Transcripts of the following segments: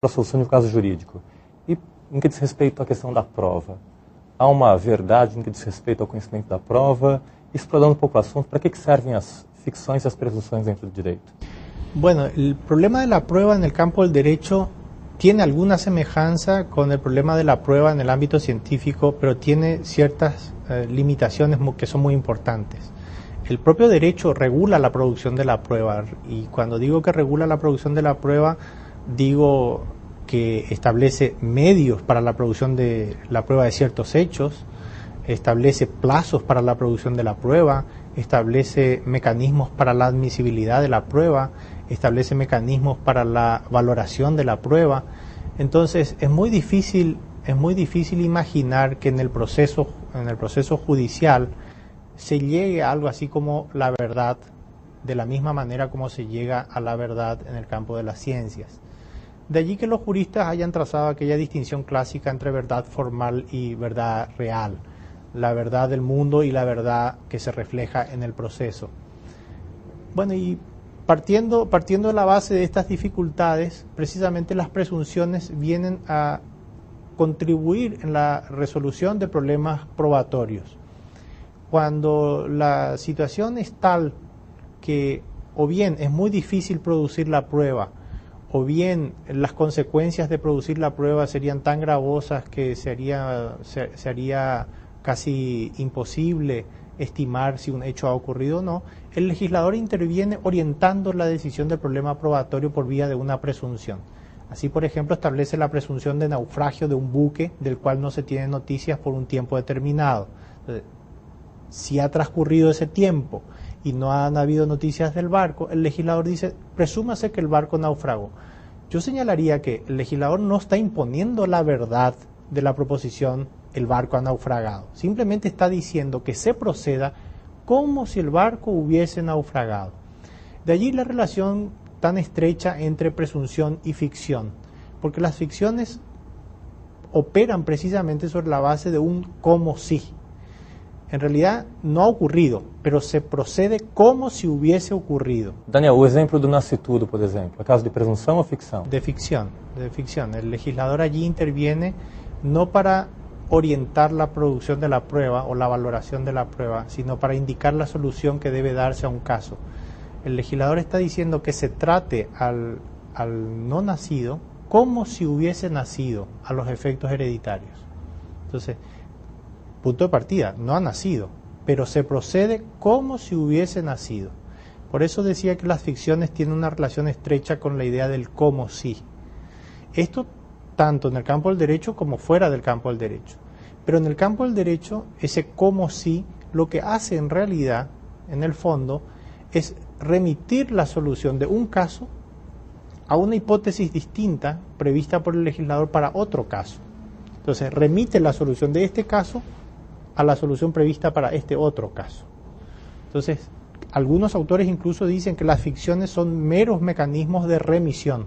a solução de um caso jurídico. E em que diz respeito à questão da prova? Há uma verdade em que diz respeito ao conhecimento da prova? Explorando um pouco o assunto, ¿para qué serven las ficciones y las presunciones dentro del derecho? Bueno, el problema de la prueba en el campo del derecho tiene alguna semejanza con el problema de la prueba en el ámbito científico, pero tiene ciertas limitaciones que son muy importantes. El propio derecho regula la producción de la prueba, y cuando digo que regula la producción de la prueba, digo que establece medios para la producción de la prueba de ciertos hechos, establece plazos para la producción de la prueba, establece mecanismos para la admisibilidad de la prueba, establece mecanismos para la valoración de la prueba. Entonces es muy difícil imaginar que en el proceso judicial se llegue a algo así como la verdad, de la misma manera como se llega a la verdad en el campo de las ciencias. De allí que los juristas hayan trazado aquella distinción clásica entre verdad formal y verdad real, la verdad del mundo y la verdad que se refleja en el proceso. Bueno, y partiendo de la base de estas dificultades, precisamente las presunciones vienen a contribuir en la resolución de problemas probatorios. Cuando la situación es tal que o bien es muy difícil producir la prueba, o bien las consecuencias de producir la prueba serían tan gravosas que se haría casi imposible estimar si un hecho ha ocurrido o no, el legislador interviene orientando la decisión del problema probatorio por vía de una presunción. Así, por ejemplo, establece la presunción de naufragio de un buque del cual no se tiene noticias por un tiempo determinado. Entonces, si ha transcurrido ese tiempo y no han habido noticias del barco, el legislador dice, presúmase que el barco naufragó. Yo señalaría que el legislador no está imponiendo la verdad de la proposición, el barco ha naufragado. Simplemente está diciendo que se proceda como si el barco hubiese naufragado. De allí la relación tan estrecha entre presunción y ficción, porque las ficciones operan precisamente sobre la base de un como si. En realidad no ha ocurrido, pero se procede como si hubiese ocurrido. Daniel, o ejemplo do nascitudo, por ejemplo, ¿es caso de presunción o ficción? De ficción. El legislador allí interviene no para orientar la producción de la prueba o la valoración de la prueba, sino para indicar la solución que debe darse a un caso. El legislador está diciendo que se trate al no nacido como si hubiese nacido a los efectos hereditarios. Entonces, punto de partida, no ha nacido, pero se procede como si hubiese nacido. Por eso decía que las ficciones tienen una relación estrecha con la idea del como si. Esto tanto en el campo del derecho como fuera del campo del derecho. Pero en el campo del derecho, ese como si, lo que hace en realidad, en el fondo, es remitir la solución de un caso a una hipótesis distinta prevista por el legislador para otro caso. Entonces, remite la solución de este caso a la solución prevista para este otro caso. Entonces, algunos autores incluso dicen que las ficciones son meros mecanismos de remisión.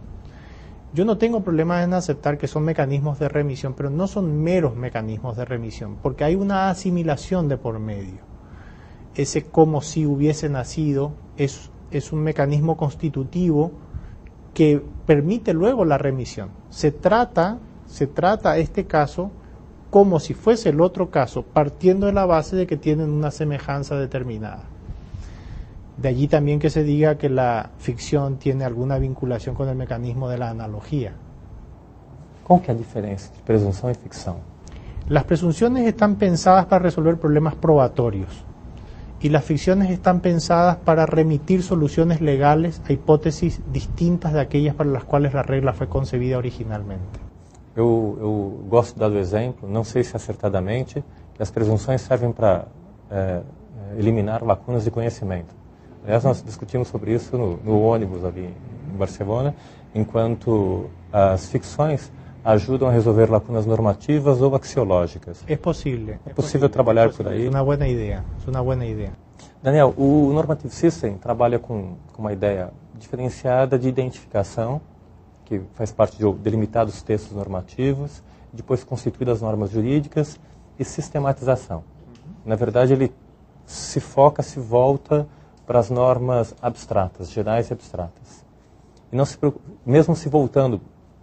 Yo no tengo problemas en aceptar que son mecanismos de remisión, pero no son meros mecanismos de remisión, porque hay una asimilación de por medio. Ese como si hubiese nacido es un mecanismo constitutivo que permite luego la remisión. Se trata este caso como si fuese el otro caso, partiendo de la base de que tienen una semejanza determinada. De allí también que se diga que la ficción tiene alguna vinculación con el mecanismo de la analogía. ¿Cuál es la diferencia entre presunción y ficción? Las presunciones están pensadas para resolver problemas probatorios y las ficciones están pensadas para remitir soluciones legales a hipótesis distintas de aquellas para las cuales la regla fue concebida originalmente. Eu gosto de dar o exemplo, não sei se acertadamente, que as presunções servem para eliminar lacunas de conhecimento. Aliás, nós discutimos sobre isso no ônibus ali em Barcelona, enquanto as ficções ajudam a resolver lacunas normativas ou axiológicas. É possível. É possível trabalhar por aí. É uma boa ideia. Daniel, o Normative System trabalha com uma ideia diferenciada de identificação, que faz parte de delimitar os textos normativos, depois constituir as normas jurídicas e sistematização. Na verdade, ele se volta para as normas abstratas, gerais e abstratas. E não se preocupa, mesmo se voltando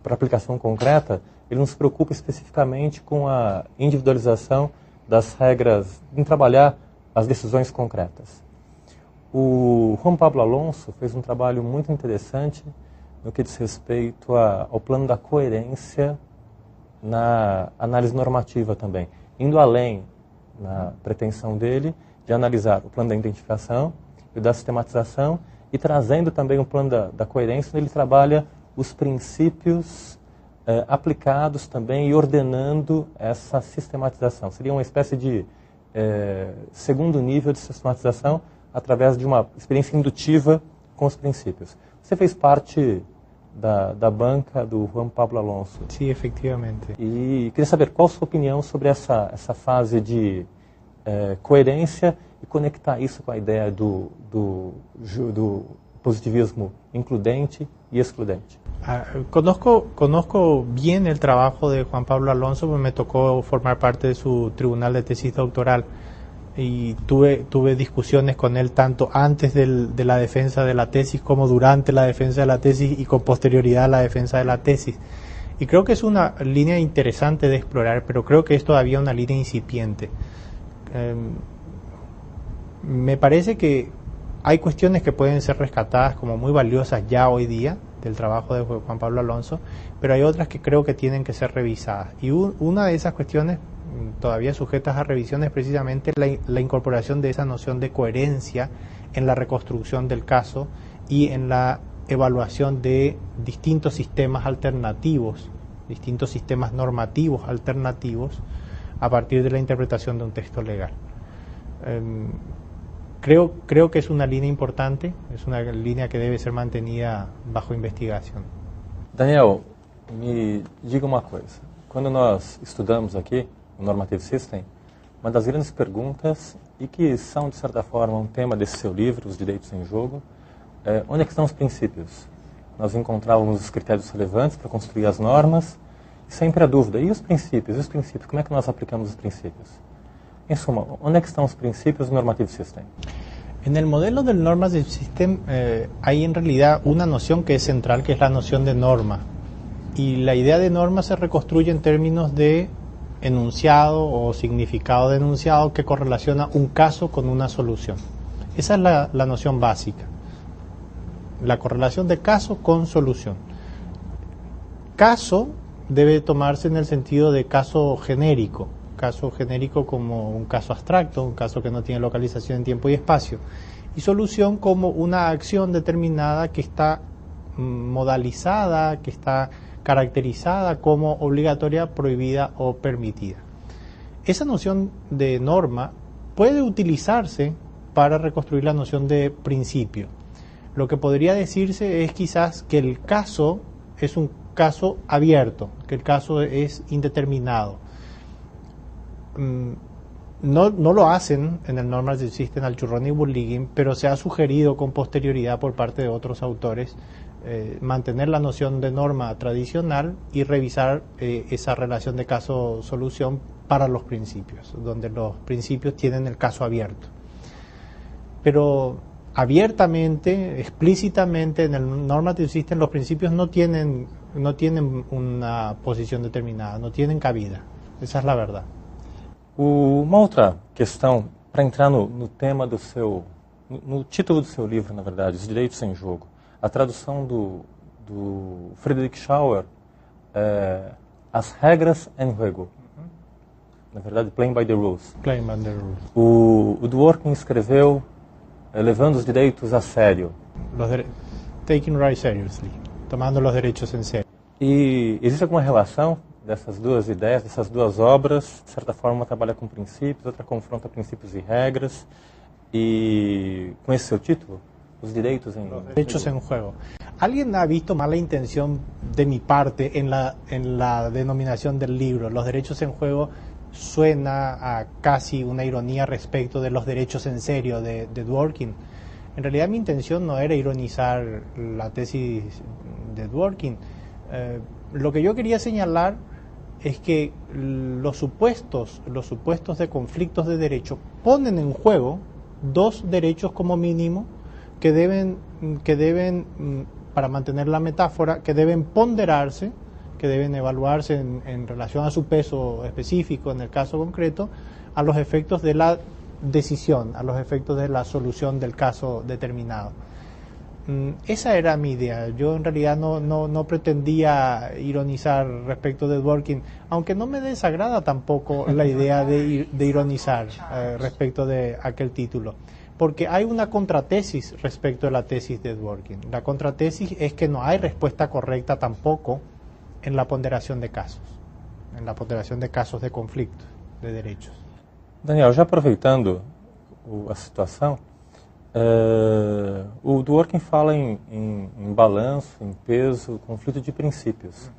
para aplicação concreta, ele não se preocupa especificamente com a individualização das regras em trabalhar as decisões concretas. O Juan Pablo Alonso fez um trabalho muito interessante no que diz respeito ao plano da coerência na análise normativa também, indo além na pretensão dele de analisar o plano da identificação e da sistematização e trazendo também o plano da coerência, onde ele trabalha os princípios aplicados também e ordenando essa sistematização. Seria uma espécie de segundo nível de sistematização através de uma experiência indutiva com os princípios. Você fez parte da banca do Juan Pablo Alonso. Sí, efectivamente. E queria saber qual a sua opinião sobre essa fase de coerência e conectar isso com a ideia do positivismo includente y excludente. Conozco bien el trabajo de Juan Pablo Alonso, porque me tocó formar parte de su tribunal de tesis doctoral y tuve discusiones con él tanto antes de la defensa de la tesis como durante la defensa de la tesis y con posterioridad a la defensa de la tesis. Y creo que es una línea interesante de explorar, pero creo que es todavía una línea incipiente. Me parece que hay cuestiones que pueden ser rescatadas como muy valiosas ya hoy día del trabajo de Juan Pablo Alonso, pero hay otras que creo que tienen que ser revisadas. Y una de esas cuestiones todavía sujetas a revisión es precisamente la incorporación de esa noción de coherencia en la reconstrucción del caso y en la evaluación de distintos sistemas alternativos, distintos sistemas normativos alternativos a partir de la interpretación de un texto legal. Creo que es una línea importante, es una línea que debe ser mantenida bajo investigação. Daniel, me diga uma coisa. Quando nós estudamos aqui o Normative System, uma das grandes perguntas, e que são, de certa forma, um tema desse seu livro, Os Direitos em Jogo, é onde é que estão os princípios? Nós encontrávamos os critérios relevantes para construir as normas, e sempre a dúvida, e os princípios? E os princípios? Como é que nós aplicamos os princípios? Em suma, onde é que estão os princípios do Normative System? En el modelo del Normative System hay en realidad una noción que es central, que es la noción de norma. Y la idea de norma se reconstruye en términos de enunciado o significado de enunciado que correlaciona un caso con una solución. Esa es la noción básica. La correlación de caso con solución. Caso debe tomarse en el sentido de caso genérico como un caso abstracto, un caso que no tiene localización en tiempo y espacio, y solución como una acción determinada que está modalizada, que está caracterizada como obligatoria, prohibida o permitida. Esa noción de norma puede utilizarse para reconstruir la noción de principio. Lo que podría decirse es quizás que el caso es un caso abierto, que el caso es indeterminado. No lo hacen en el Normative System Alchurrón y Burlingame, pero se ha sugerido con posterioridad por parte de otros autores mantener la noción de norma tradicional y revisar esa relación de caso-solución para los principios, donde los principios tienen el caso abierto. Pero abiertamente, explícitamente en el Normative System los principios no tienen una posición determinada, no tienen cabida. Esa es la verdad. Uma outra questão, para entrar no tema do seu, no título do seu livro, na verdade, Os Direitos em Jogo, a tradução do Friedrich Schauer, As Regras em Jogo. Na verdade, Playing by the Rules. Playing by the Rules. O Dworkin escreveu Levando os Direitos a Sério. Taking Rights Seriously. Tomando os direitos em sério. E existe alguma relação dessas duas ideias, dessas duas obras? De certa forma, uma trabalha com princípios, outra confronta princípios e regras. E com esse seu título, Os Direitos em Jogo. Derechos en Juego. ¿Alguien ha visto mala intención de mi parte en la denominación del libro? Los derechos en juego suena a casi una ironía respecto de los derechos en serio de Dworkin. En realidad mi intención no era ironizar la tesis de Dworkin. Lo que yo quería señalar es que los supuestos de conflictos de derecho ponen en juego dos derechos como mínimo que deben, para mantener la metáfora, que deben ponderarse que deben evaluarse en relación a su peso específico en el caso concreto, a los efectos de la decisión, a los efectos de la solución del caso determinado. Esa era mi idea. Yo en realidad no pretendía ironizar respecto de Dworkin, aunque no me desagrada tampoco la idea de ironizar respecto de aquel título, porque hay una contratesis respecto de la tesis de Dworkin. La contratesis es que no hay respuesta correcta tampoco en la ponderación de casos, de conflictos de derechos. Daniel, já aproveitando a situação, o Dworkin fala em balanço, em peso, conflito de princípios.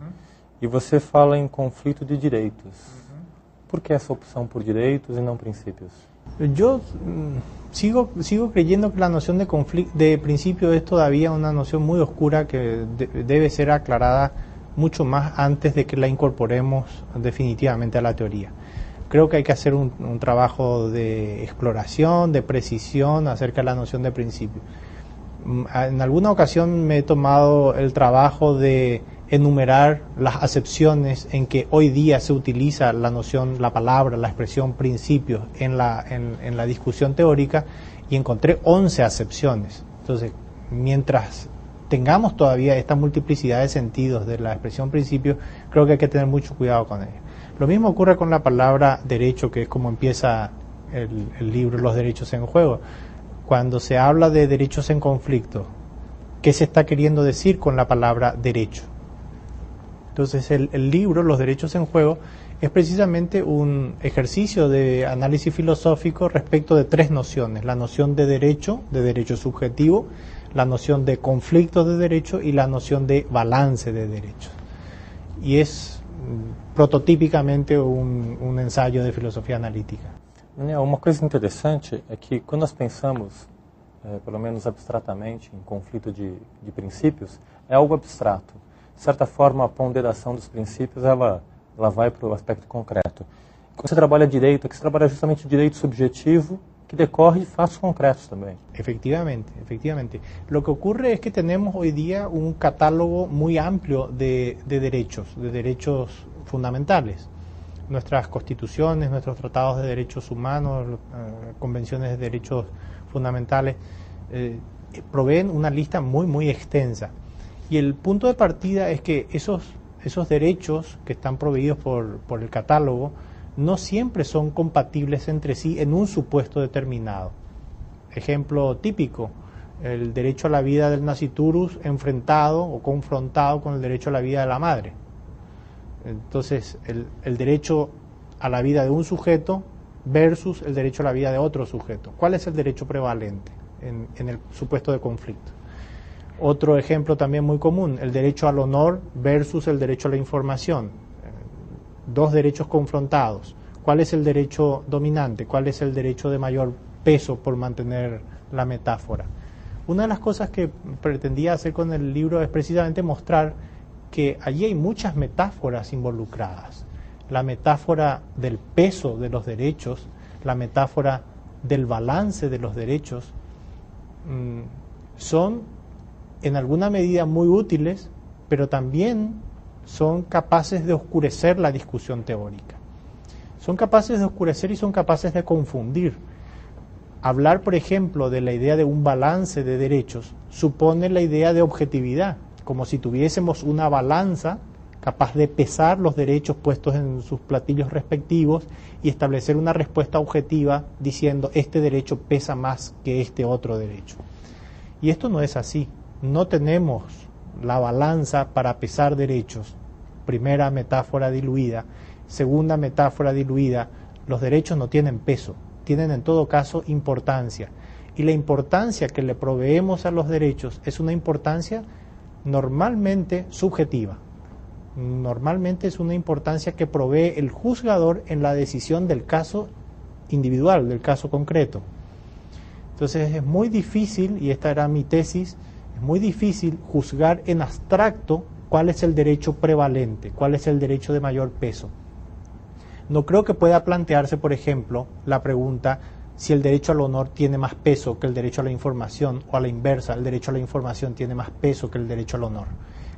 E você fala em conflito de direitos. ¿Por qué esa opción por direitos y no principios? Yo sigo creyendo que la noción de principio es todavía una noción muy oscura que debe ser aclarada mucho más antes de que la incorporemos definitivamente a la teoría. Creo que hay que hacer un trabajo de exploración, de precisión acerca de la noción de principio. En alguna ocasión me he tomado el trabajo de enumerar las acepciones en que hoy día se utiliza la noción, la palabra, la expresión principios en la discusión teórica, y encontré 11 acepciones. Entonces, mientras tengamos todavía esta multiplicidad de sentidos de la expresión principio, creo que hay que tener mucho cuidado con ella. Lo mismo ocurre con la palabra derecho, que es como empieza el libro Los derechos en juego. Cuando se habla de derechos en conflicto, ¿qué se está queriendo decir con la palabra derecho? Entonces el libro Los derechos en juego es precisamente un ejercicio de análisis filosófico respecto de tres nociones: la noción de derecho subjetivo, la noción de conflictos de derecho y la noción de balance de derechos. Y es prototípicamente un ensayo de filosofía analítica. Daniel, uma coisa interessante é que quando nós pensamos, pelo menos abstratamente, em conflito de princípios, é algo abstrato. De certa forma, a ponderação dos princípios ela vai para o aspecto concreto. Quando você trabalha direito, aqui você trabalha justamente direito subjetivo, que decorre de fatos concretos también. Efectivamente. Lo que ocurre es que tenemos hoy día un catálogo muy amplio de derechos fundamentales. Nuestras constituciones, nuestros tratados de derechos humanos, convenciones de derechos fundamentales, proveen una lista muy extensa. Y el punto de partida es que esos derechos que están proveídos por el catálogo no siempre son compatibles entre sí en un supuesto determinado. Ejemplo típico, el derecho a la vida del nasciturus enfrentado o confrontado con el derecho a la vida de la madre. Entonces, el derecho a la vida de un sujeto versus el derecho a la vida de otro sujeto. ¿Cuál es el derecho prevalente en el supuesto de conflicto? Otro ejemplo también muy común, el derecho al honor versus el derecho a la información. Dos derechos confrontados. ¿Cuál es el derecho dominante? ¿Cuál es el derecho de mayor peso, por mantener la metáfora? Una de las cosas que pretendía hacer con el libro es precisamente mostrar que allí hay muchas metáforas involucradas. La metáfora del peso de los derechos, la metáfora del balance de los derechos, son en alguna medida muy útiles, pero también son capaces de oscurecer la discusión teórica. Son capaces de oscurecer y son capaces de confundir. Hablar, por ejemplo, de la idea de un balance de derechos supone la idea de objetividad, como si tuviésemos una balanza capaz de pesar los derechos puestos en sus platillos respectivos y establecer una respuesta objetiva diciendo este derecho pesa más que este otro derecho. Y esto no es así. No tenemos la balanza para pesar derechos. Primera metáfora diluida. Segunda metáfora diluida, los derechos no tienen peso, tienen en todo caso importancia. Y la importancia que le proveemos a los derechos es una importancia normalmente subjetiva. Normalmente es una importancia que provee el juzgador en la decisión del caso individual, del caso concreto. Entonces es muy difícil, y esta era mi tesis, es muy difícil juzgar en abstracto cuál es el derecho prevalente, cuál es el derecho de mayor peso. No creo que pueda plantearse, por ejemplo, la pregunta si el derecho al honor tiene más peso que el derecho a la información, o a la inversa, el derecho a la información tiene más peso que el derecho al honor.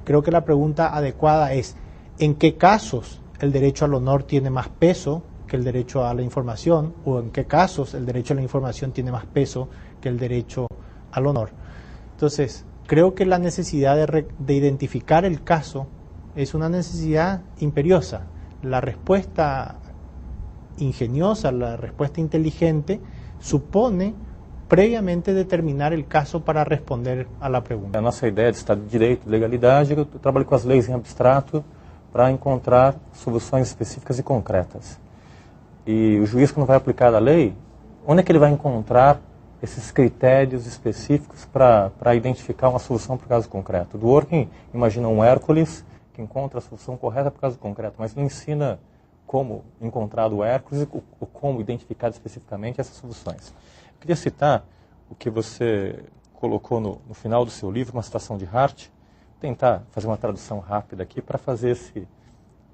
Creo que la pregunta adecuada es, en qué casos el derecho al honor tiene más peso que el derecho a la información, o en qué casos el derecho a la información tiene más peso que el derecho al honor. Entonces, creo que la necesidad de identificar el caso es una necesidad imperiosa. La respuesta ingeniosa, la respuesta inteligente, supone previamente determinar el caso para responder a la pregunta. A nossa ideia de Estado de Direito, legalidade, eu trabalho com as leis em abstrato para encontrar soluções específicas e concretas. E o juiz, quando vai aplicar a lei, onde é que ele vai encontrar esses critérios específicos para identificar uma solução para o caso concreto? O Dworkin imagina um Hércules que encontra a solução correta para o caso concreto, mas não ensina como encontrar o Hércules ou como identificar especificamente essas soluções. Eu queria citar o que você colocou no final do seu livro, uma citação de Hart, tentar fazer uma tradução rápida aqui para fazer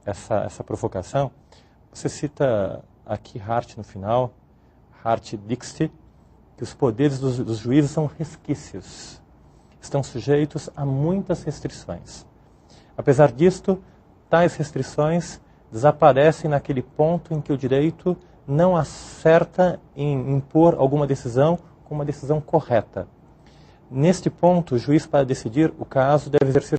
essa provocação. Você cita aqui Hart no final, Hart dixit, que os poderes dos juízes são resquícios, estão sujeitos a muitas restrições. Apesar disto, tais restrições desaparecem naquele ponto em que o direito não acerta em impor alguma decisão como uma decisão correta. Neste ponto, o juiz, para decidir o caso, deve exercer